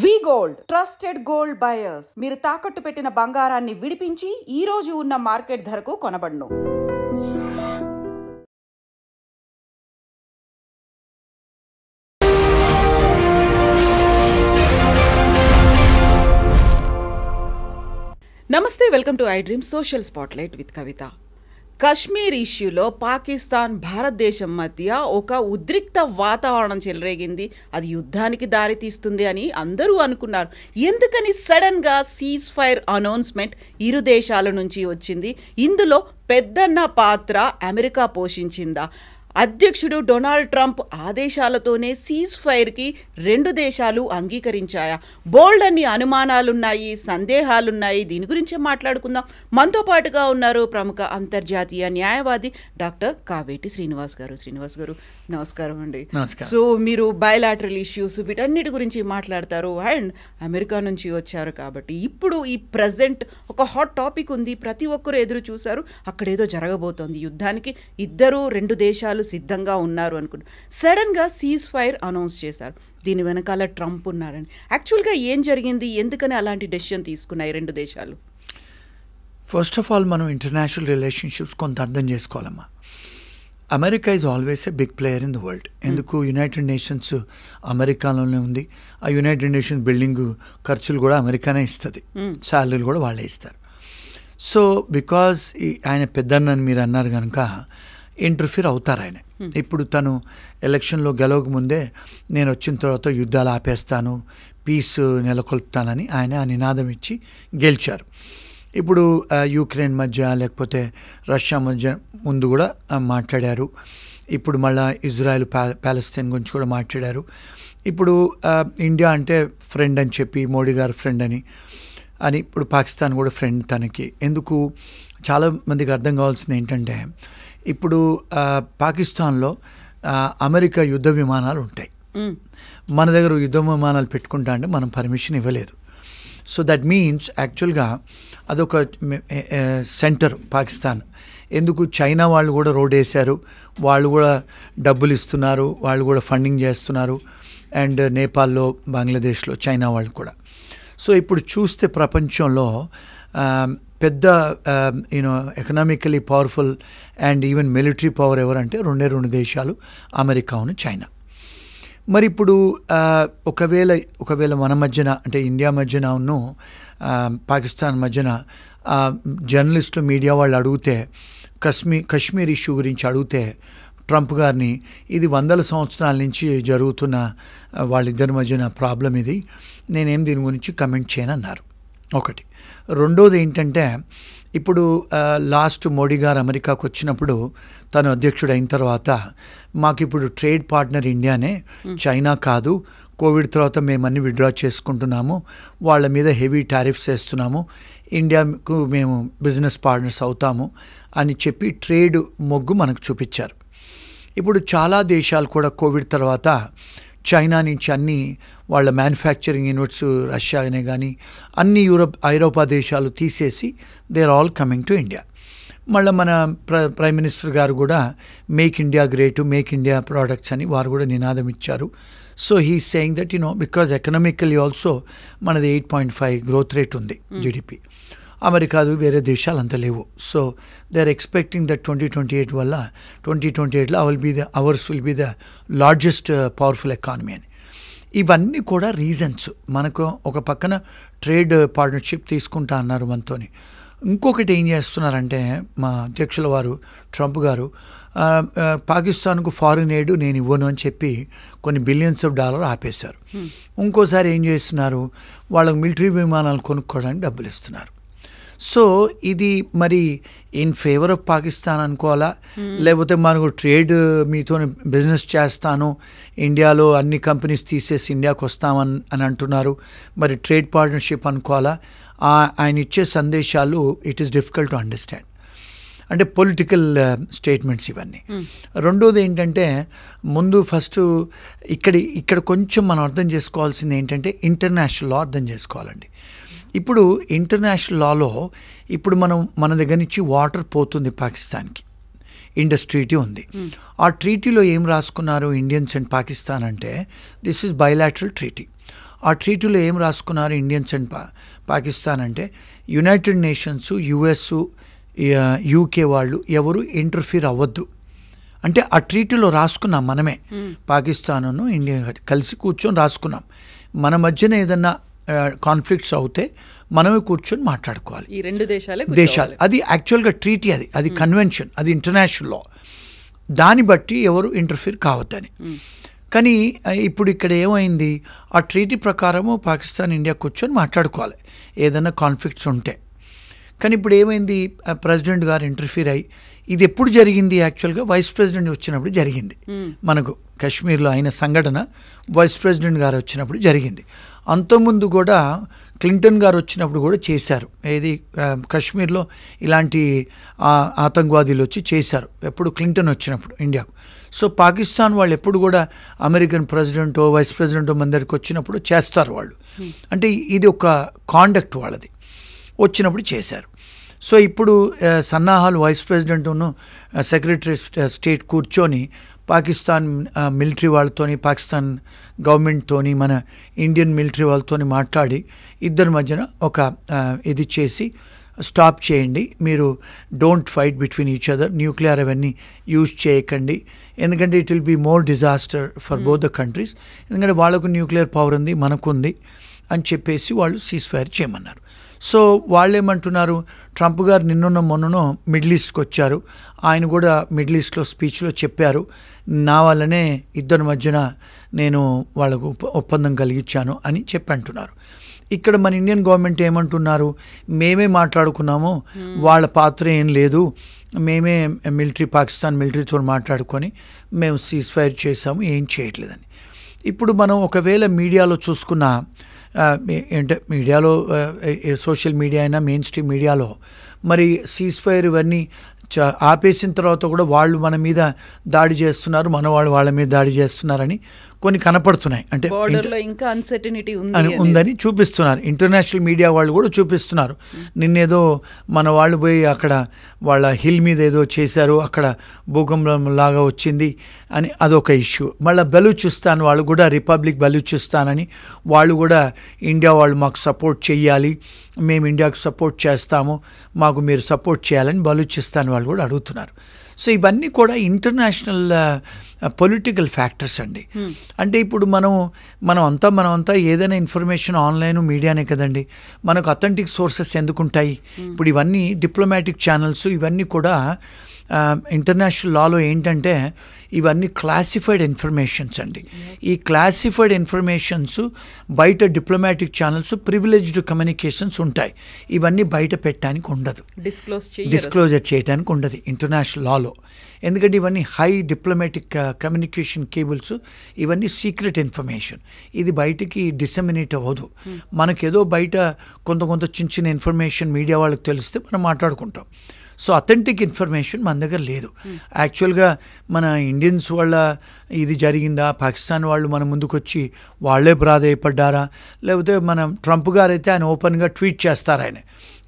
వి gold trusted gold buyers. మీరు తాకట్టు పెట్టిన బంగారాన్ని విడిపించి ఈ రోజు ఉన్న మార్కెట్ ధరకు కొనబడును. నమస్తే, welcome to I dream social spotlight with Kavitha. Kashmir ఇష్యూలో పాకిస్తాన్ భారతదేశం మధ్య ఒక ఉద్రిక్త వాతావరణం చెలరేగింది. అది యుద్ధానికి దారితీస్తుంది అని అందరూ అనుకున్నారు. ఎందుకని సడన్గా సీజ్ ఫైర్ అనౌన్స్మెంట్ ఇరు దేశాల నుంచి వచ్చింది? ఇందులో పెద్దన్న పాత్ర అమెరికా పోషించిందా? అధ్యక్షుడు డొనాల్డ్ ట్రంప్ ఆదేశాలతోనే సీజ్ ఫైర్కి రెండు దేశాలు అంగీకరించాయా? బోల్డ్ అన్ని అనుమానాలున్నాయి, సందేహాలున్నాయి. దీని గురించే మాట్లాడుకుందాం. మనతో పాటుగా ఉన్నారు ప్రముఖ అంతర్జాతీయ న్యాయవాది డాక్టర్ కావేటి శ్రీనివాస్ గారు. శ్రీనివాస్ గారు, నమస్కారం అండి. సో మీరు బయలాటరల్ ఇష్యూస్ వీటన్నిటి గురించి మాట్లాడతారు అండ్ అమెరికా నుంచి వచ్చారు కాబట్టి ఇప్పుడు ఈ ప్రజెంట్ ఒక హాట్ టాపిక్ ఉంది. ప్రతి ఒక్కరు ఎదురు చూశారు. అక్కడేదో జరగబోతోంది, యుద్ధానికి రెండు దేశాలు సిద్ధంగా ఉన్నారు అనుకుంటారు. సడన్గా సీజ్ ఫైర్ అనౌన్స్ చేశారు. దీని వెనకాల ట్రంప్ ఉన్నారని. యాక్చువల్గా ఏం జరిగింది? ఎందుకని అలాంటి డెసిషన్ తీసుకున్నాయి రెండు దేశాలు? ఫస్ట్ ఆఫ్ ఆల్ మనం ఇంటర్నేషనల్ రిలేషన్షిప్స్ కొంత అర్థం చేసుకోవాలమ్మా. America is always a big player in the world. ఎందుకు? యునైటెడ్ నేషన్స్ అమెరికాలోనే ఉంది. ఆ యునైటెడ్ నేషన్స్ బిల్డింగ్ ఖర్చులు కూడా అమెరికానే ఇస్తుంది, శాలరీలు కూడా వాళ్ళే ఇస్తారు. సో బికాజ్ ఆయన పెద్దన్నని మీరు అన్నారు కనుక ఇంటర్ఫియర్ అవుతారు ఆయన. ఇప్పుడు తను ఎలక్షన్లో గెలవక ముందే నేను వచ్చిన తర్వాత యుద్ధాలు ఆపేస్తాను, పీస్ నెలకొల్పుతానని ఆయన ఆ నినాదం ఇచ్చి గెలిచారు. ఇప్పుడు యుక్రెయిన్ మధ్య లేకపోతే రష్యా మధ్య ముందు కూడా మాట్లాడారు. ఇప్పుడు మళ్ళీ ఇజ్రాయెల్ ప్యాలెస్తైన్ గురించి కూడా మాట్లాడారు. ఇప్పుడు ఇండియా అంటే ఫ్రెండ్ అని చెప్పి, మోడీ గారు ఫ్రెండ్ అని ఇప్పుడు పాకిస్తాన్ కూడా ఫ్రెండ్ తనకి. ఎందుకు? చాలా మందికి అర్థం కావాల్సింది ఏంటంటే ఇప్పుడు పాకిస్తాన్లో అమెరికా యుద్ధ విమానాలు ఉంటాయి. మన దగ్గర యుద్ధ విమానాలు పెట్టుకుంటా అంటే మనం పర్మిషన్ ఇవ్వలేదు. సో దట్ మీన్స్ యాక్చువల్గా అదొక సెంటర్ పాకిస్తాన్. ఎందుకు? చైనా వాళ్ళు కూడా రోడ్ వేశారు, వాళ్ళు కూడా డబ్బులు ఇస్తున్నారు, వాళ్ళు కూడా ఫండింగ్ చేస్తున్నారు. అండ్ నేపాల్లో, బంగ్లాదేశ్లో చైనా వాళ్ళు కూడా. సో ఇప్పుడు చూస్తే ప్రపంచంలో పెద్ద economically powerful and even military power ఎవరంటే రెండు దేశాలు, అమెరికాను చైనా. మరి ఇప్పుడు ఒకవేళ మన మధ్యన అంటే ఇండియా మధ్యన పాకిస్తాన్ మధ్యన జర్నలిస్టులు, మీడియా వాళ్ళు అడిగితే కశ్మీర్ ఇష్యూ గురించి అడిగితే ట్రంప్ గారిని ఇది 100 సంవత్సరాల నుంచి జరుగుతున్న వాళ్ళిద్దరి మధ్యన ప్రాబ్లం ఇది, నేనేం దీని గురించి కమెంట్ చేయనన్నారు. ఒకటి. రెండోది ఏంటంటే ఇప్పుడు లాస్ట్ మోడీ గారు అమెరికాకు వచ్చినప్పుడు తను అధ్యక్షుడు అయిన తర్వాత మాకు ఇప్పుడు ట్రేడ్ పార్ట్నర్ ఇండియానే, చైనా కాదు, కోవిడ్ తర్వాత మేము అన్ని విత్డ్రా చేసుకుంటున్నాము, వాళ్ళ మీద హెవీ టారిఫ్స్ వేస్తున్నాము, ఇండియాకు మేము బిజినెస్ పార్ట్నర్స్ అవుతాము అని చెప్పి ట్రేడ్ మొగ్గు మనకు చూపించారు. ఇప్పుడు చాలా దేశాలు కూడా కోవిడ్ తర్వాత చైనా నుంచి అన్ని వాళ్ళ మ్యానుఫ్యాక్చరింగ్ యూనిట్స్, రష్యానే కానీ అన్ని ఐరోపా దేశాలు తీసేసి they are all coming to India. మళ్ళీ మన ప్రైమ్ మినిస్టర్ గారు కూడా make India great, make India products అని వారు కూడా నినాదం ఇచ్చారు. So he saying that because economically also మనది 8.5 గ్రోత్ రేట్ ఉంది జీడిపి. అమెరికాదు వేరే దేశాలు అంత లేవు. So they are expecting that 2028లో ours will be the largest powerful economy అని. ఇవన్నీ కూడా రీజన్స్. మనకు ఒక పక్కన ట్రేడ్ పార్ట్నర్షిప్ తీసుకుంటా అన్నారు మనతోని. ఇంకొకటి ఏం చేస్తున్నారంటే మా అధ్యక్షుల వారు ట్రంప్ గారు పాకిస్తాన్కు ఫారిన్ ఎయిడ్ నేను ఇవ్వను అని చెప్పి కొన్ని బిలియన్స్ ఆఫ్ డాలర్ ఆపేశారు. ఇంకోసారి ఏం చేస్తున్నారు? వాళ్ళకు మిలిటరీ విమానాలు కొనుక్కోవడానికి డబ్బులు ఇస్తున్నారు. సో ఇది మరి ఇన్ ఫేవర్ ఆఫ్ పాకిస్తాన్ అనుకోవాలా, లేకపోతే మనకు ట్రేడ్ మీతో బిజినెస్ చేస్తాను, ఇండియాలో అన్ని కంపెనీస్ తీసేసి ఇండియాకు వస్తామని అంటున్నారు, మరి ట్రేడ్ పార్ట్నర్షిప్ అనుకోవాలా? ఆయన ఇచ్చే సందేశాలు it is difficult to understand. అంటే పొలిటికల్ స్టేట్మెంట్స్ ఇవన్నీ. రెండోది ఏంటంటే ఫస్ట్ ఇక్కడ కొంచెం మనం అర్థం చేసుకోవాల్సింది ఏంటంటే ఇంటర్నేషనల్ లా అర్థం చేసుకోవాలండి. ఇప్పుడు ఇంటర్నేషనల్ లాలో ఇప్పుడు మన దగ్గర నుంచి వాటర్ పోతుంది పాకిస్తాన్కి, ఇండస్ ట్రీటీ ఉంది. ఆ ట్రీటీలో ఏం రాసుకున్నారు ఇండియన్స్ అండ్ పాకిస్తాన్ అంటే దిస్ ఈజ్ బైలాటరల్ ట్రీటీ. ఆ ట్రీటీలో ఏం రాసుకున్నారు ఇండియన్స్ అండ్ పాకిస్తాన్ అంటే యునైటెడ్ నేషన్స్, యుఎస్, యూకే వాళ్ళు ఎవరు ఇంటర్ఫీర్ అవ్వద్దు అంటే ఆ ట్రీటీలో రాసుకున్నాం మనమే. పాకిస్తాను ఇండియా కలిసి కూర్చొని రాసుకున్నాం. మన మధ్యన ఏదన్నా కాన్ఫ్లిక్ట్స్ అవుతే మనమే కూర్చొని మాట్లాడుకోవాలి. ఈ రెండు దేశాలు అది యాక్చువల్గా ట్రీటీ, అది కన్వెన్షన్, అది ఇంటర్నేషనల్ లా. దాన్ని బట్టి ఎవరు ఇంటర్ఫీర్ కావద్దని. కానీ ఇప్పుడు ఇక్కడ ఏమైంది, ఆ ట్రీటీ ప్రకారము పాకిస్తాన్ ఇండియా కూర్చొని మాట్లాడుకోవాలి ఏదైనా కాన్ఫ్లిక్ట్స్ ఉంటే. కానీ ఇప్పుడు ఏమైంది, ప్రెసిడెంట్ గారు ఇంటర్ఫీర్ అయ్యి, ఇది ఎప్పుడు జరిగింది యాక్చువల్గా వైస్ ప్రెసిడెంట్ వచ్చినప్పుడు జరిగింది. మనకు కాశ్మీర్లో అయిన సంఘటన వైస్ ప్రెసిడెంట్ గారు వచ్చినప్పుడు జరిగింది. అంతకుముందు కూడా క్లింటన్ గారు వచ్చినప్పుడు కూడా చేశారు. ఏది కాశ్మీర్లో ఇలాంటి ఆతంకవాదులు వచ్చి చేశారు ఎప్పుడు క్లింటన్ వచ్చినప్పుడు ఇండియాకు. సో పాకిస్తాన్ వాళ్ళు ఎప్పుడు కూడా అమెరికన్ ప్రెసిడెంటో వైస్ ప్రెసిడెంటో మన దగ్గరికి వచ్చినప్పుడు చేస్తారు వాళ్ళు. అంటే ఇది ఒక కాండక్ట్ వాళ్ళది, వచ్చినప్పుడు చేశారు. సో ఇప్పుడు సన్నాహాలు వైస్ ప్రెసిడెంట్ను సెక్రటరీ స్టేట్ కూర్చొని పాకిస్తాన్ మిలిటరీ వాళ్ళతోని, పాకిస్తాన్ గవర్నమెంట్తోని, మన ఇండియన్ మిలిటరీ వాళ్ళతోని మాట్లాడి ఇద్దరి మధ్యన ఒక ఇది చేసి స్టాప్ చేయండి, మీరు don't fight between each other, nuclear అవన్నీ యూజ్ చేయకండి, ఎందుకంటే it will be more disaster for both the countries, ఎందుకంటే వాళ్ళకు న్యూక్లియర్ పవర్ ఉంది, మనకుంది అని చెప్పేసి వాళ్ళు సీజ్ ఫైర్ చేయమన్నారు. సో వాళ్ళు ఏమంటున్నారు, ట్రంప్ గారు నిన్న మొన్ననో మిడిల్ ఈస్ట్కి వచ్చారు, ఆయన కూడా మిడిల్ ఈస్ట్లో స్పీచ్లో చెప్పారు, నా వల్లనే ఇద్దరి మధ్యన నేను వాళ్ళకు ఒప్పందం కలిగించాను అని చెప్పి అంటున్నారు. ఇక్కడ మన ఇండియన్ గవర్నమెంట్ ఏమంటున్నారు, మేమే మాట్లాడుకున్నాము, వాళ్ళ పాత్ర ఏం లేదు, మేమే పాకిస్తాన్ మిలిటరీతో మాట్లాడుకొని మేము సీజ్ ఫైర్ చేసాము, ఏం చేయట్లేదని. ఇప్పుడు మనం ఒకవేళ మీడియాలో చూసుకున్న, అంటే మీడియాలో సోషల్ మీడియా అయినా మెయిన్ స్ట్రీమ్ మీడియాలో మరి సీజ్ ఫైర్ ఇవన్నీ ఆపేసిన తర్వాత కూడా వాళ్ళు మన మీద దాడి చేస్తున్నారు, మన వాళ్ళు వాళ్ళ మీద దాడి చేస్తున్నారని కొన్ని కనపడుతున్నాయి. అంటే ఇంకా అన్సర్టనిటీ ఉందని చూపిస్తున్నారు. ఇంటర్నేషనల్ మీడియా వాళ్ళు కూడా చూపిస్తున్నారు. నిన్నేదో మన వాళ్ళు పోయి అక్కడ వాళ్ళ హిల్ మీద ఏదో చేశారు, అక్కడ భూకంపం లాగా వచ్చింది అని అదొక ఇష్యూ. మళ్ళీ బలూచిస్తాన్ వాళ్ళు కూడా రిపబ్లిక్ బలూచిస్తాన్ అని వాళ్ళు కూడా ఇండియా వాళ్ళు మాకు సపోర్ట్ చేయాలి, మేము ఇండియాకు సపోర్ట్ చేస్తాము, మాకు మీరు సపోర్ట్ చేయాలని బలూచిస్తాన్ వాళ్ళు కూడా అడుగుతున్నారు. సో ఇవన్నీ కూడా ఇంటర్నేషనల్ పొలిటికల్ ఫ్యాక్టర్స్ అండి. అంటే ఇప్పుడు మనమంతా ఏదైనా ఇన్ఫర్మేషన్ ఆన్లైన్ మీడియానే కదండి, మనకు అథెంటిక్ సోర్సెస్ ఎందుకుంటాయి? ఇప్పుడు ఇవన్నీ డిప్లొమాటిక్ ఛానల్స్, ఇవన్నీ కూడా ఇంటర్నేషనల్ లాలో ఏంటంటే ఇవన్నీ క్లాసిఫైడ్ ఇన్ఫర్మేషన్స్ అండి. ఈ క్లాసిఫైడ్ ఇన్ఫర్మేషన్స్ బయట డిప్లొమాటిక్ ఛానల్స్ ప్రివిలేజ్డ్ కమ్యూనికేషన్స్ ఉంటాయి, ఇవన్నీ బయట పెట్టడానికి ఉండదు, డిస్క్లోజర్ చేయడానికి ఉండదు ఇంటర్నేషనల్ లాలో. ఎందుకంటే ఇవన్నీ హై డిప్లొమాటిక్ కమ్యూనికేషన్ కేబుల్స్, ఇవన్నీ సీక్రెట్ ఇన్ఫర్మేషన్, ఇది బయటికి డిసెమినేట్ అవ్వదు. మనకేదో బయట కొంత చిన్న ఇన్ఫర్మేషన్ మీడియా వాళ్ళకి తెలిస్తే మనం మాట్లాడుకుంటాం. సో అథెంటిక్ ఇన్ఫర్మేషన్ మన దగ్గర లేదు. యాక్చువల్గా మన ఇండియన్స్ వాళ్ళ ఇది జరిగిందా, పాకిస్తాన్ వాళ్ళు మన ముందుకు వచ్చి వాళ్ళే ప్రాధేయపడ్డారా, లేకపోతే మనం ట్రంప్ గారు అయితే ఆయన ఓపెన్గా ట్వీట్ చేస్తారు ఆయన,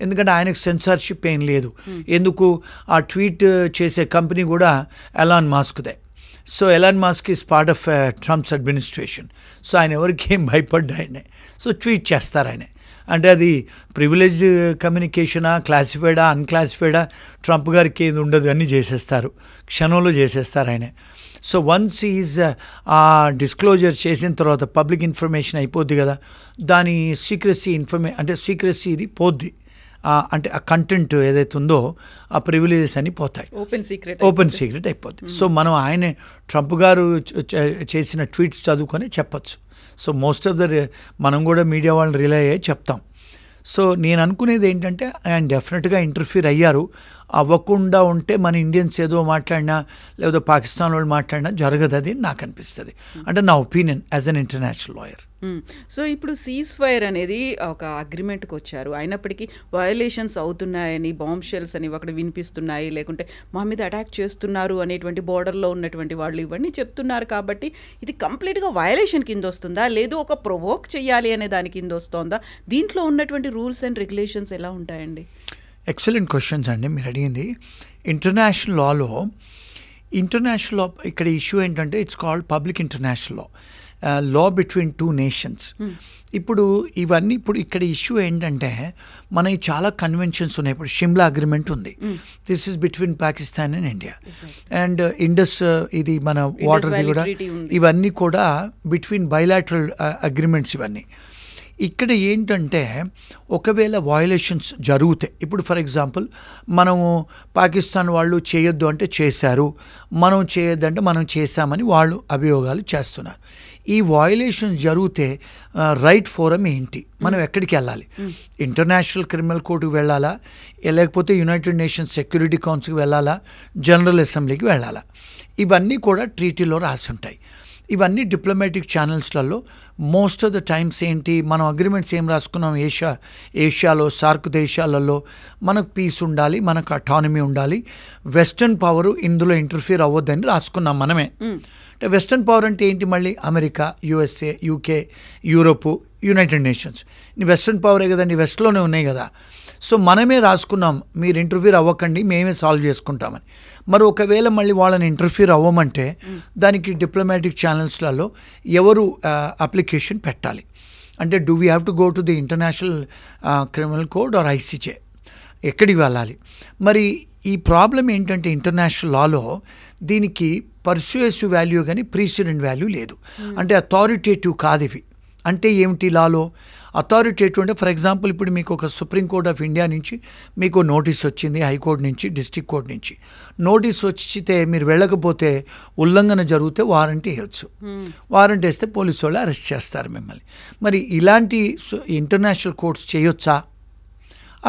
ఎందుకంటే ఆయనకు సెన్సార్షిప్ ఏం లేదు. ఎందుకు, ఆ ట్వీట్ చేసే కంపెనీ కూడా ఎలాన్ మాస్క్దే. So Elon Musk is part of Trump's administration. So ఆయన ఎవరికి ఏం భయపడ్డా ఆయనే, సో ట్వీట్ చేస్తారు ఆయన. అంటే అది ప్రివిలేజ్ కమ్యూనికేషనా, క్లాసిఫైడా, అన్క్లాసిఫైడా, ట్రంప్ గారికి ఏది ఉండదు, అన్నీ చేసేస్తారు, క్షణంలో చేసేస్తారు ఆయన. సో వన్స్ ఈజ్ ఆ డిస్క్లోజర్ చేసిన తర్వాత పబ్లిక్ ఇన్ఫర్మేషన్ అయిపోద్ది కదా, దాని సీక్రెసీ అంటే సీక్రెసీ ఇది పోద్ది, అంటే ఆ కంటెంట్ ఏదైతే ఉందో ఆ ప్రివిలేజెస్ అని పోతాయి, ఓపెన్ సీక్రెట్ అయిపోతుంది. సో మనం ఆయనే ట్రంప్ గారు చేసిన ట్వీట్స్ చదువుకొని చెప్పచ్చు. సో మోస్ట్ ఆఫ్ ద మనం కూడా మీడియా వాళ్ళని రిలై అయ్యి చెప్తాం. సో నేను అనుకునేది ఏంటంటే ఆయన డెఫినెట్గా ఇంటర్ఫీర్ అయ్యారు, అవ్వకుండా ఉంటే మన ఇండియన్స్ ఏదో మాట్లాడినా లేకపోతే పాకిస్తాన్ వాళ్ళు మాట్లాడినా జరగదు, అది నాకు అనిపిస్తుంది. అంటే నా opinion as an international lawyer. So ఇప్పుడు సీజ్ ఫైర్ అనేది ఒక అగ్రిమెంట్కి వచ్చారు, అయినప్పటికీ వయలేషన్స్ అవుతున్నాయని, బాంబ్ షెల్స్ అని అక్కడ వినిపిస్తున్నాయి, లేకుంటే మా మీద అటాక్ చేస్తున్నారు అనేటువంటి బోర్డర్లో ఉన్నటువంటి వాళ్ళు ఇవన్నీ చెప్తున్నారు. కాబట్టి ఇది కంప్లీట్గా వయలేషన్ కింద వస్తుందా, లేదు ఒక ప్రొవోక్ చేయాలి అనే దాని కింద వస్తుందా? దీంట్లో ఉన్నటువంటి రూల్స్ అండ్ రెగ్యులేషన్స్ ఎలా ఉంటాయండి? ఎక్సలెంట్ క్వశ్చన్స్ అండి మీరు అడిగింది. ఇంటర్నేషనల్ లాలో ఇక్కడ ఇష్యూ ఏంటంటే it's called public international law. Law between 2 nations. ఇప్పుడు ఇవన్నీ ఇప్పుడు ఇక్కడ ఇష్యూ ఏంటంటే మనకి చాలా కన్వెన్షన్స్ ఉన్నాయి. ఇప్పుడు షిమ్లా అగ్రిమెంట్ ఉంది, this is between Pakistan and India. And Indus ఇది మన వాటర్ది కూడా, ఇవన్నీ కూడా బిట్వీన్ బైలాటరల్ అగ్రిమెంట్స్ ఇవన్నీ. ఇక్కడ ఏంటంటే ఒకవేళ వయలేషన్స్ జరుగుతాయి, ఇప్పుడు ఫర్ ఎగ్జాంపుల్ మనము పాకిస్తాన్ వాళ్ళు చేయొద్దు అంటే చేశారు, మనం చేయొద్దంటే మనం చేశామని వాళ్ళు అభియోగాలు చేస్తున్నారు. ఈ వయలేషన్స్ జరిగితే రైట్ ఫోరం ఏంటి, మనం ఎక్కడికి వెళ్ళాలి? ఇంటర్నేషనల్ క్రిమినల్ కోర్టుకి వెళ్ళాలా, లేకపోతే యునైటెడ్ నేషన్స్ సెక్యూరిటీ కౌన్సిల్కి వెళ్ళాలా, జనరల్ అసెంబ్లీకి వెళ్ళాలా? ఇవన్నీ కూడా ట్రీటీలో రాసి ఉంటాయి. ఇవన్నీ డిప్లొమాటిక్ ఛానల్స్లలో మోస్ట్ ఆఫ్ ద టైమ్స్ ఏంటి, మనం అగ్రిమెంట్స్ ఏం రాసుకున్నాం, ఏషియాలో సార్క్ దేశాలలో మనకు పీస్ ఉండాలి, మనకు అటానమీ ఉండాలి, వెస్టర్న్ పవర్ ఇందులో ఇంటర్ఫియర్ అవ్వద్దని రాసుకున్నాం మనమే. అంటే వెస్టర్న్ పవర్ అంటే ఏంటి, మళ్ళీ America, USA, UK, Europe, united nations. Western పవరే కదండి, వెస్ట్లోనే ఉన్నాయి కదా. సో మనమే రాసుకున్నాం మీరు ఇంటర్ఫియర్ అవ్వకండి, మేమే సాల్వ్ చేసుకుంటామని. మరి ఒకవేళ మళ్ళీ వాళ్ళని ఇంటర్ఫియర్ అవ్వమంటే దానికి డిప్లొమాటిక్ ఛానల్స్లలో ఎవరు అప్లికేషన్ పెట్టాలి అంటే, do we have to go to the international criminal code or ICJ, ఎక్కడికి వెళ్ళాలి? మరి ఈ ప్రాబ్లం ఏంటంటే ఇంటర్నేషనల్ లాలో దీనికి పర్సుయేసివ్ వాల్యూ కానీ ప్రీసిడెంట్ వాల్యూ లేదు. అంటే అథారిటేటివ్ కాదు ఇవి. అంటే ఏమిటి లాలో అథారిటేటివ్ అంటే, ఫర్ ఎగ్జాంపుల్ ఇప్పుడు మీకు ఒక సుప్రీంకోర్ట్ ఆఫ్ ఇండియా నుంచి మీకు నోటీస్ వచ్చింది, హైకోర్టు నుంచి, డిస్ట్రిక్ట్ కోర్ట్ నుంచి నోటీస్ వచ్చితే మీరు వెళ్ళకపోతే ఉల్లంఘన జరిగితే వారంటీ ఇవ్వచ్చు. వారంటీ వేస్తే పోలీసు వాళ్ళు అరెస్ట్ చేస్తారు మిమ్మల్ని. మరి ఇలాంటి ఇంటర్నేషనల్ కోర్ట్స్ చేయొచ్చా?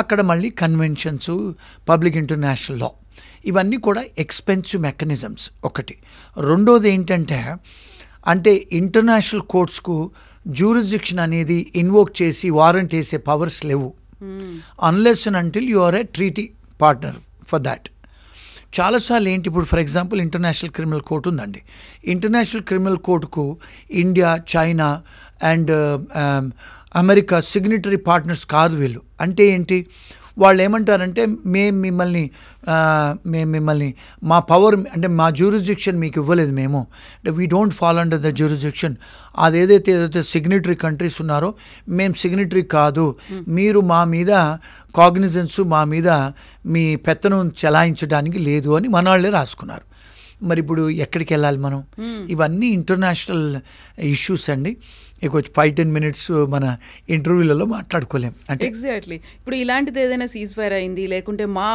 అక్కడ మళ్ళీ కన్వెన్షన్స్, పబ్లిక్ ఇంటర్నేషనల్ లా, ఇవన్నీ కూడా ఎక్స్పెన్సివ్ మెకానిజమ్స్ ఒకటి. రెండోది ఏంటంటే, అంటే ఇంటర్నేషనల్ కోర్ట్స్కు జ్యూరిస్డిక్షన్ అనేది ఇన్వోక్ చేసి వారెంట్ వేసే పవర్స్ లేవు, unless and until you are a treaty partner for that. చాలాసార్లు ఏంటి, ఇప్పుడు for example international criminal court ఉందండి. ఇంటర్నేషనల్ క్రిమినల్ కోర్టుకు India, China and America signatory partners కాదు వీళ్ళు. అంటే ఏంటి, వాళ్ళు ఏమంటారంటే మేము మిమ్మల్ని మా పవర్ అంటే మా జ్యూరిస్డిక్షన్ మీకు ఇవ్వలేదు మేము, అంటే we don't fall under the jurisdiction. ఏదైతే సిగ్నేటరీ కంట్రీస్ ఉన్నారో మేము సిగ్నేటరీ కాదు, మీరు మా మీద కాగ్నిజెన్స్, మా మీద మీ పెత్తనం చెలాయించడానికి లేదు అని మన వాళ్ళే రాసుకున్నారు. మరి ఇప్పుడు ఎక్కడికి వెళ్ళాలి మనం? ఇవన్నీ ఇంటర్నేషనల్ ఇష్యూస్ అండి. ఇక 5-10 minutes మన ఇంటర్వ్యూలలో మాట్లాడుకోలేం. అంటే ఎగ్జాక్ట్లీ ఇప్పుడు ఇలాంటిది ఏదైనా సీజ్ ఫైర్ అయింది, లేకుంటే మా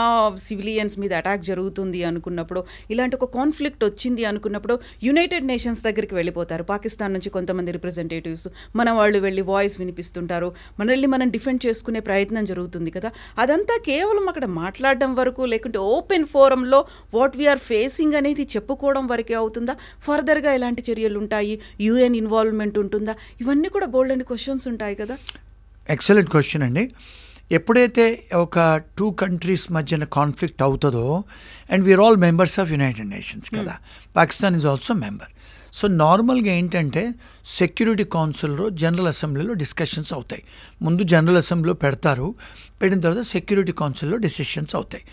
సివిలియన్స్ మీద అటాక్ జరుగుతుంది అనుకున్నప్పుడు, ఇలాంటి ఒక కాన్ఫ్లిక్ట్ వచ్చింది అనుకున్నప్పుడు యునైటెడ్ నేషన్స్ దగ్గరికి వెళ్ళిపోతారు. పాకిస్తాన్ నుంచి కొంతమంది రిప్రజెంటేటివ్స్ మన వాళ్ళు వెళ్ళి వాయిస్ వినిపిస్తుంటారు, మనల్ని మనం డిఫెండ్ చేసుకునే ప్రయత్నం జరుగుతుంది కదా. అదంతా కేవలం అక్కడ మాట్లాడడం వరకు, లేకుంటే ఓపెన్ ఫోరంలో వాట్ వీఆర్ ఫేసింగ్ అనేది చెప్పుకోవడం వరకే అవుతుందా? ఫర్దర్గా ఎలాంటి చర్యలు ఉంటాయి? యూఎన్ ఇన్వాల్వ్మెంట్ ఉంటుందా? ఇవన్నీ కూడా బోల్డ్ అని క్వశ్చన్స్ ఉంటాయి కదా. ఎక్సలెంట్ క్వశ్చన్ అండి. ఎప్పుడైతే ఒక 2 countries మధ్యన కాన్ఫ్లిక్ట్ అవుతుందో, and we are all members of united nations కదా, Pakistan is also member. So నార్మల్గా ఏంటంటే సెక్యూరిటీ కౌన్సిల్లో, జనరల్ అసెంబ్లీలో డిస్కషన్స్ అవుతాయి. ముందు జనరల్ అసెంబ్లీలో పెడతారు, పెట్టిన తర్వాత సెక్యూరిటీ కౌన్సిల్లో డెసిషన్స్ అవుతాయి.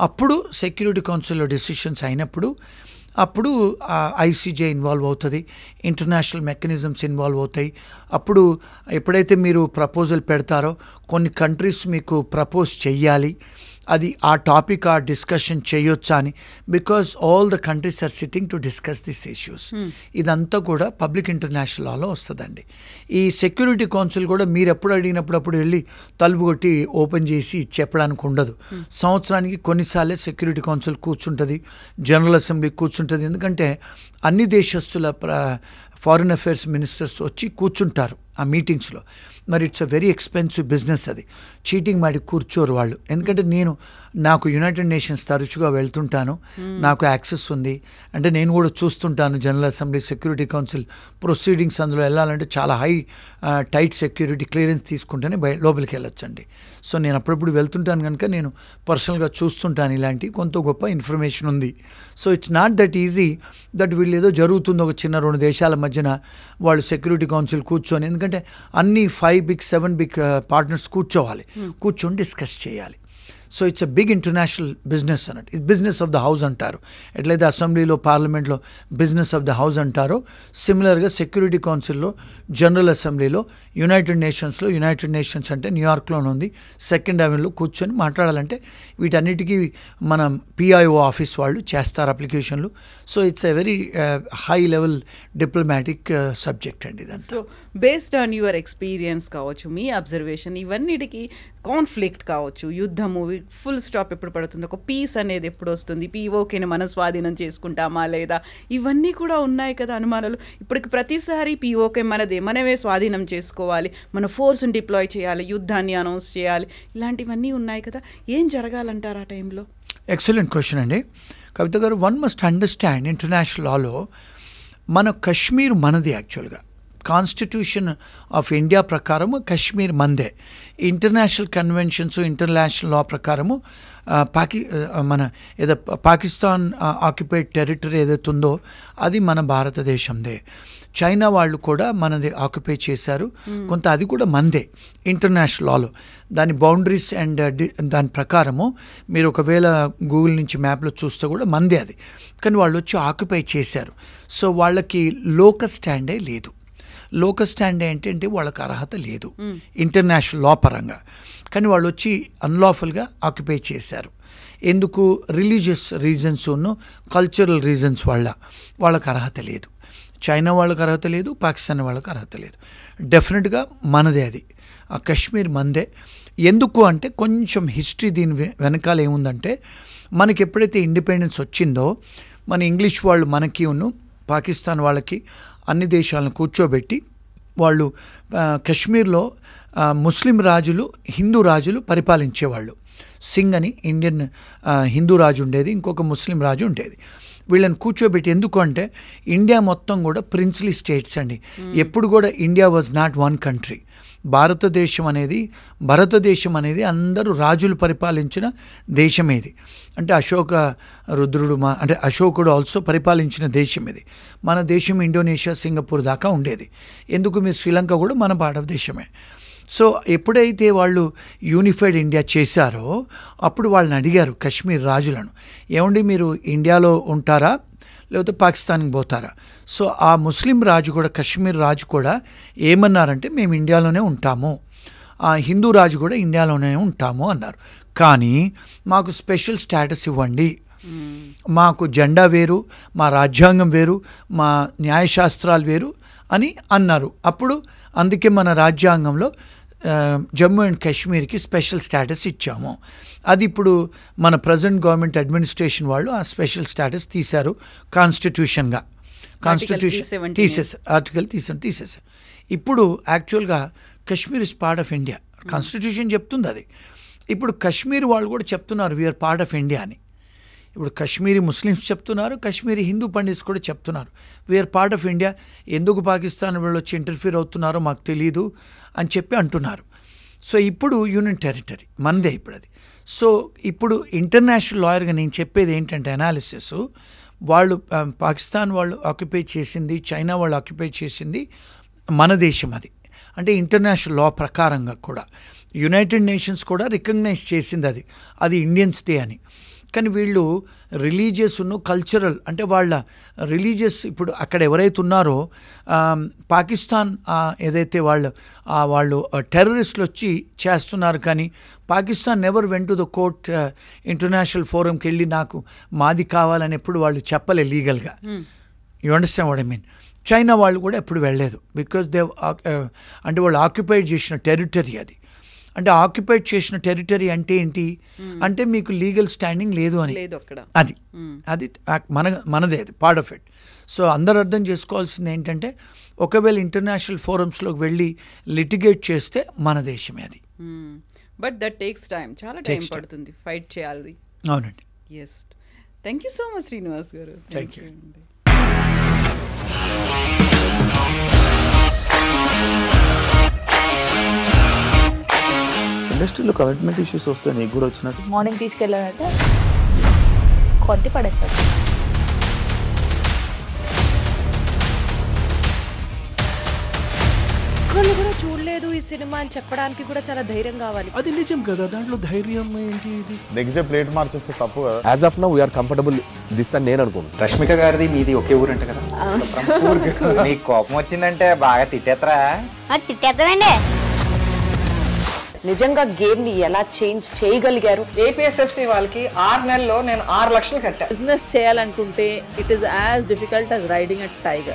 అప్పుడు సెక్యూరిటీ కౌన్సిల్లో డెసిషన్స్ అయినప్పుడు అప్పుడు ఐసీజే ఇన్వాల్వ్ అవుతుంది, ఇంటర్నేషనల్ మెకానిజమ్స్ ఇన్వాల్వ్ అవుతాయి. అప్పుడు ఎప్పుడైతే మీరు ప్రపోజల్ పెడతారో కొన్ని కంట్రీస్ మీకు ప్రపోజ్ చెయ్యాలి, అది ఆ టాపిక్ ఆ డిస్కషన్ చేయొచ్చా అని, because all the countries are sitting to discuss this issues. ఇదంతా కూడా పబ్లిక్ ఇంటర్నేషనల్ లాలో వస్తుందండి. ఈ సెక్యూరిటీ కౌన్సిల్ కూడా మీరు ఎప్పుడు అడిగినప్పుడు అప్పుడు వెళ్ళి తలుపు కొట్టి ఓపెన్ చేసి చెప్పడానికి ఉండదు. సంవత్సరానికి కొన్నిసార్లే సెక్యూరిటీ కౌన్సిల్ కూర్చుంటుంది, జనరల్ అసెంబ్లీ కూర్చుంటుంది. ఎందుకంటే అన్ని దేశస్తుల ఫారిన్ అఫైర్స్ మినిస్టర్స్ వచ్చి కూర్చుంటారు ఆ మీటింగ్స్లో. మరి it's a very expensive business, అది చీటింగ్ మాడి కూర్చోరు వాళ్ళు. ఎందుకంటే నాకు యునైటెడ్ నేషన్స్ తరచుగా వెళ్తుంటాను, నాకు యాక్సెస్ ఉంది, అంటే నేను కూడా చూస్తుంటాను general assembly, security council proceedings. అందులో వెళ్ళాలంటే చాలా టైట్ సెక్యూరిటీ క్లియరెన్స్ తీసుకుంటేనే లోపలికి వెళ్ళొచ్చండి. సో నేను అప్పుడప్పుడు వెళ్తుంటాను కనుక నేను పర్సనల్గా చూస్తుంటాను, ఇలాంటి కొంత గొప్ప ఇన్ఫర్మేషన్ ఉంది. So it's not that easy that వీళ్ళు ఏదో జరుగుతుంది ఒక చిన్న 2 దేశాల మధ్యన వాళ్ళు సెక్యూరిటీ కౌన్సిల్ కూర్చొని, ఎందుకంటే అన్ని 5 big 7 big పార్ట్నర్స్ కూర్చోవాలి, కూర్చొని డిస్కస్ చేయాలి. So it's a big international business అన్నట్టు. ఇది బిజినెస్ ఆఫ్ ద హౌస్ అంటారు. ఎట్లయితే అసెంబ్లీలో పార్లమెంట్లో బిజినెస్ ఆఫ్ ద హౌస్ అంటారో, సిమిలర్గా సెక్యూరిటీ కౌన్సిల్లో, జనరల్ అసెంబ్లీలో, యునైటెడ్ నేషన్స్ అంటే న్యూయార్క్లోనే ఉంది, 2nd Avenueలో కూర్చొని మాట్లాడాలంటే వీటన్నిటికీ మన PIO ఆఫీస్ వాళ్ళు చేస్తారు అప్లికేషన్లు. So it's a very high level diplomatic subject అండి ఇదంతా. So based on your experience కావచ్చు, మీ అబ్జర్వేషన్, ఇవన్నిటికి కాన్ఫ్లిక్ట్ కావచ్చు, యుద్ధము ఫుల్ స్టాప్ ఎప్పుడు పడుతుంది, ఒక పీస్ అనేది ఎప్పుడు వస్తుంది, POKని మనం స్వాధీనం చేసుకుంటామా లేదా, ఇవన్నీ కూడా ఉన్నాయి కదా అనుమానాలు. ఇప్పటికి ప్రతిసారి POK మనదే, మనమే స్వాధీనం చేసుకోవాలి, మన ఫోర్స్ని డిప్లాయ్ చేయాలి, యుద్ధాన్ని అనౌన్స్ చేయాలి, ఇలాంటివన్నీ ఉన్నాయి కదా. ఏం జరగాలంటారు ఆ టైంలో? ఎక్సలెంట్ క్వశ్చన్ అండి కవిత గారు. వన్ మస్ట్ అండర్స్టాండ్ ఇంటర్నేషనల్ లాలో మన కశ్మీర్ మనది. యాక్చువల్గా కాన్స్టిట్యూషన్ ఆఫ్ ఇండియా ప్రకారము కశ్మీర్ మందే. ఇంటర్నేషనల్ కన్వెన్షన్స్, ఇంటర్నేషనల్ లా ప్రకారము మన ఏదో పాకిస్తాన్ ఆక్యుపైడ్ టెరిటరీ ఏదైతే ఉందో అది మన భారతదేశందే. చైనా వాళ్ళు కూడా మనది ఆక్యుపై చేశారు కొంత, అది కూడా మందే ఇంటర్నేషనల్ లాలో. దాని బౌండరీస్ అండ్ దాని ప్రకారము మీరు ఒకవేళ గూగుల్ నుంచి మ్యాప్లో చూస్తే కూడా మందే అది. కానీ వాళ్ళు వచ్చి ఆక్యుపై చేశారు. సో వాళ్ళకి లోకల్ స్టాండే లేదు. లోకల్ స్టాండ్ ఏంటంటే వాళ్ళకి అర్హత లేదు ఇంటర్నేషనల్ లా పరంగా. కానీ వాళ్ళు వచ్చి అన్లాఫుల్గా ఆక్యుపై చేశారు. ఎందుకు? రిలీజియస్ రీజన్స్, కల్చరల్ రీజన్స్ వల్ల వాళ్ళకి అర్హత లేదు. చైనా వాళ్ళకి అర్హత లేదు, పాకిస్తాన్ వాళ్ళకి అర్హత లేదు. డెఫినెట్గా మనదే అది, ఆ కశ్మీర్ మనదే. ఎందుకు అంటే కొంచెం హిస్టరీ దీని వెనకాల ఏముందంటే, మనకి ఎప్పుడైతే ఇండిపెండెన్స్ వచ్చిందో మన ఇంగ్లీష్ వాళ్ళు మనకి పాకిస్తాన్ వాళ్ళకి అన్ని దేశాలను కూర్చోబెట్టి వాళ్ళు కశ్మీర్లో ముస్లిం రాజులు, హిందూ రాజులు పరిపాలించేవాళ్ళు. సింగ్ అని ఇండియన్ హిందూ రాజు ఉండేది, ఇంకొక ముస్లిం రాజు ఉండేది. వీళ్ళని కూర్చోబెట్టి, ఎందుకు అంటే ఇండియా మొత్తం కూడా ప్రిన్స్లీ స్టేట్స్ అండి. ఎప్పుడు కూడా India was not one country. భారతదేశం అనేది అందరూ రాజులు పరిపాలించిన దేశం ఇది. అంటే అంటే అశోకుడు ఆల్సో పరిపాలించిన దేశం ఇది. మన దేశం ఇండోనేషియా, సింగపూర్ దాకా ఉండేది. ఎందుకు? మీరు శ్రీలంక కూడా మన భారతదేశమే. సో ఎప్పుడైతే వాళ్ళు యూనిఫైడ్ ఇండియా చేశారో అప్పుడు వాళ్ళని అడిగారు కశ్మీర్ రాజులను, ఏమండి మీరు ఇండియాలో ఉంటారా లేకపోతే పాకిస్తాన్కి పోతారా? సో ఆ ముస్లిం రాజు కూడా, కశ్మీర్ రాజు కూడా ఏమన్నారంటే మేము ఇండియాలోనే ఉంటాము, ఆ హిందూ రాజు కూడా ఇండియాలోనే ఉంటాము అన్నారు. కానీ మాకు స్పెషల్ స్టేటస్ ఇవ్వండి, మాకు జెండా వేరు, మా రాజ్యాంగం వేరు, మా న్యాయశాస్త్రాలు వేరు అని అన్నారు. అప్పుడు అందుకే మన రాజ్యాంగంలో జమ్మూ అండ్ కాశ్మీర్కి స్పెషల్ స్టేటస్ ఇచ్చాము. అది ఇప్పుడు మన ప్రజెంట్ గవర్నమెంట్ అడ్మినిస్ట్రేషన్ వాళ్ళు ఆ స్పెషల్ స్టేటస్ తీశారు కాన్స్టిట్యూషన్గా. కాన్స్టిట్యూషన్ ఆర్టికల్ తీసేసారు. ఇప్పుడు యాక్చువల్గా Kashmir is part of India. Constitution చెప్తుంది అది. ఇప్పుడు కశ్మీర్ వాళ్ళు కూడా చెప్తున్నారు వీఆర్ పార్ట్ ఆఫ్ ఇండియా అని. ఇప్పుడు కశ్మీరీ ముస్లిమ్స్ చెప్తున్నారు, కశ్మీరీ హిందూ పండిట్స్ కూడా చెప్తున్నారు వీఆర్ పార్ట్ ఆఫ్ ఇండియా. ఎందుకు పాకిస్తాన్ వాళ్ళు వచ్చి ఇంటర్ఫీర్ అవుతున్నారో మాకు తెలియదు అని చెప్పి అంటున్నారు. సో ఇప్పుడు యూనియన్ టెరిటరీ మనదే ఇప్పుడు అది. సో ఇప్పుడు ఇంటర్నేషనల్ లాయర్గా నేను చెప్పేది ఏంటంటే అనాలిసిస్, వాళ్ళు పాకిస్తాన్ వాళ్ళు ఆక్యుపై చేసింది, చైనా వాళ్ళు ఆక్యుపై చేసింది మన దేశం అది. అంటే ఇంటర్నేషనల్ లా ప్రకారంగా కూడా యునైటెడ్ నేషన్స్ కూడా రికగ్నైజ్ చేసింది అది ఇండియన్స్దే అని. కానీ వీళ్ళు రిలీజియస్ కల్చరల్, అంటే వాళ్ళ రిలీజియస్ ఇప్పుడు అక్కడ ఎవరైతే ఉన్నారో పాకిస్తాన్ ఏదైతే వాళ్ళు టెర్రరిస్టులు వచ్చి చేస్తున్నారు. కానీ Pakistan never went to the court, international ఫోరంకి వెళ్ళి నాకు మాది కావాలని ఎప్పుడు వాళ్ళు చెప్పలే లీగల్గా. You understand what I mean? China వాళ్ళు కూడా ఎప్పుడు వెళ్ళలేదు, బికాజ్ దే అంటే వాళ్ళు ఆక్యుపైడ్ చేసిన టెరిటరీ అది. అంటే ఆక్యుపైడ్ చేసిన టెరిటరీ అంటే ఏంటి అంటే మీకు లీగల్ స్టాండింగ్ లేదు అని, అది మనదే, అది పార్ట్ ఆఫ్ ఇట్. సో అందరు అర్థం చేసుకోవాల్సింది ఏంటంటే ఒకవేళ ఇంటర్నేషనల్ ఫోరమ్స్లోకి వెళ్ళి లిటిగేట్ చేస్తే మన దేశమే అది. బట్ దట్ టేక్స్ టైం, చాలా టైం పడుతుంది ఫైట్ చేయాలి. అవునండి. Yes, thank you so much Srinivas garu. Thank you. ఇండస్ట్రీలో కమిట్మెంట్ ఇష్యూస్ వస్తే నీకు కూడా వచ్చినట్టు? మార్నింగ్ తీసుకెళ్ళాలంటే కొట్టి పడేసాడు. ఒక్కళ్ళు కూడా చూడలేదు బాలేదు ఈ సినిమా అని చెప్పడానికి కూడా చాలా ధైర్యం కావాలి. అది నిజం కదా, దాంట్లో ధైర్యం ఏంటి? ఇది నెక్స్ట్ డే ప్లేట్ మార్చేస్తే తప్పు కదా. As of now we are comfortable this అని నేను అనుకుంటున్నాను. రష్మిక గారిది మీది ఒకే ఊరు అంట కదా? నీకు కోపం వచ్చిందంటే బాగా తిట్టేత్తరా? తిట్టేద్దామండి. నిజంగా గేమ్ ని ఎలా చేంజ్ చేయగలిగారు? ఏపీఎస్ఎఫ్సి వాళ్ళకి 6 నెలల్లో నేను 6 లక్షలు కట్టా. బిజినెస్ చేయాలనుకుంటే it is as difficult as riding a tiger.